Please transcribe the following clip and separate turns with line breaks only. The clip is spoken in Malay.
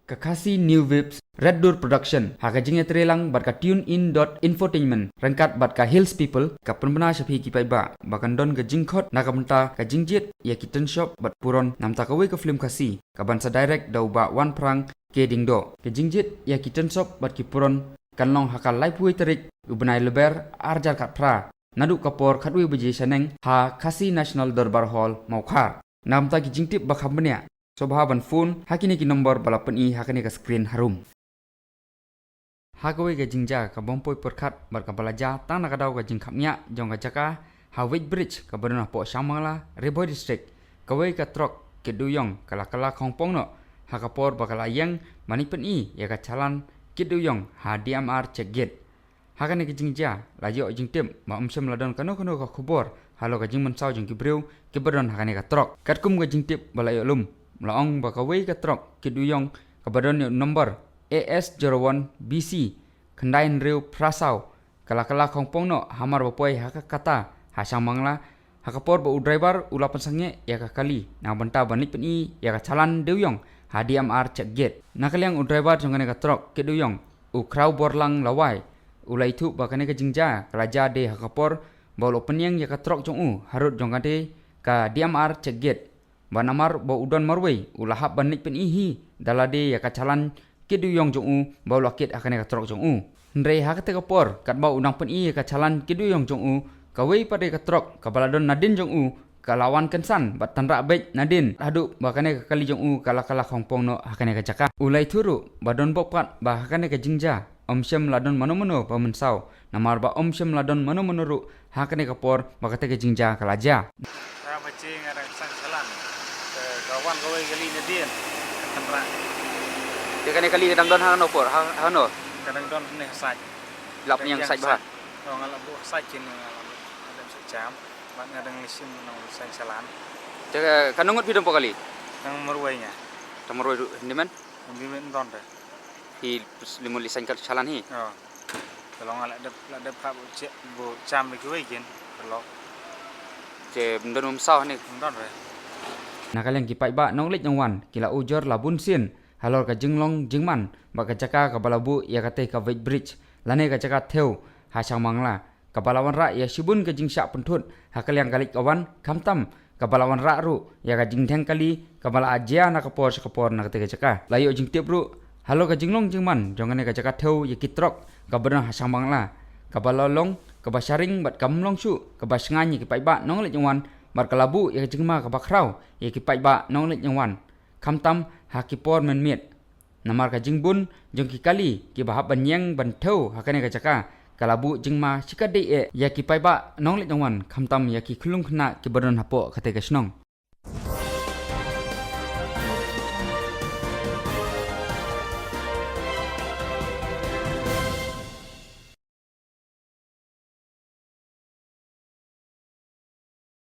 Kakasi New Vibes Red Door Production Hakajingnya terelang bat ka tune in.infotainment rangkat bat ka Hills People ka penbena shapi ki paiba bakan don ka jingkhot na kamenta ka jingjit ya kitten shop bat puron namta ka we ka film kasi ka bansa direct dau ba wan prang ke dingdo ka jingjit ya kitten shop bat ki puron kanlong hakal lai pui terik ubenai leber arjar kat pra nadu kapor khatwi beje saneng ha Kasi National Darbar Hall Maukhar namta ki jingtip bakhamnya Sobahaban phone hakini ki nombor balapan i hakini ka screen harum. Hakawe ka jingja ka bompoi perkhat bar ka balaja tang na kadau ka jingkhapnya jong ka jaka Hawit Bridge ka baduna po Shamangla Reboy District kawe ka trok ke duyong kala khongpong no hakapor bakala yang manipen i ya ka chalan ke duyong ha DMR check gate. Hakani ki jingja lajo jingtim ma umsem ladon kano ka khubor halo ka jingman saw jing ki breu ke badon hakani ka trok katkum ka jingtip balayo lum Melaong bakawai ka trok kiduyong kabadon nombor AS01BC kendain riu prasau kala khongpong no hamar bapoi haka kata hasang mangla hakapor ba driver ulapan sangye ya ka kali na banta banik peni ya ka chalan deuyong HDMR check gate nakaliang driver jongane ka trok kiduyong ukrau borlang lawai ulai thu bakane ka jingja kalaja de hakapor bol opening ya ka trok jong harut jongade ka DMR check gate Banamar ba udon marway ulahap banik pen ihi dalade ya kacalan kiduyong jongu ba lakit akane ka trok jongu ndrei hakate ka por kat ba unang pen ihi kacalan kiduyong jongu kawei pade ka trok kabaladon nadin jongu kalawan kensan bat tanra bej nadin hadu bakane ka kali jongu kala khongpong no hakane ka jaka ulai thuru badon bopat ba hakane ka jingja omsyam ladon mano pamensau namar ba omsyam ladon mano ru hakane ka por bakate ka jingja kalaja
macing arang sang salan kawan gawe gali nadien tanra
dia kan kali kadang don hano por hano
kadang don ne saj
lap yang saj bah
ngalap bu saj cin ngalap sejam bat ngadang lisim nang sang salan
dia kanungut pidom kali
nang merwainya
tamoroi ni man
don de
hi limul lisan kat salan hi
kalau ngalap de phap bu cham le kuai kin kalau
je bendon sau ni
don re
Nakaliang kipai ba nong lit nyongwan kila ujor labun sin halor ka jinglong jingman ba ka jaka ka balabu ya ka te ka Hawit Bridge lane ka jaka theu ha sang mangla ka balawan ra ya sibun ka jingsya penthut hakaliang kalik kawan kamtam ka balawan ra ru ya ka jingtheng kali ka bala ajia na ka por na ka te ka jaka layo jingtip ru halor ka jinglong jingman jongane ka jaka theu ya kitrok ka badon ha sang mangla ka balalong ka basharing bat kamlong su ka basnganyi kipai ba nong lit nyongwan Bar kalabu ya jengma ka bakrau ya kipai ba nong lit nyangwan kamtam hakipor menmiet namar ka jingbun jong ki kali ki bahab banyang banthau hakane ka jaka kalabu jengma sikade ya kipai ba nong lit nyangwan kamtam ya ki khulung khna ki badon hapo khate ka snong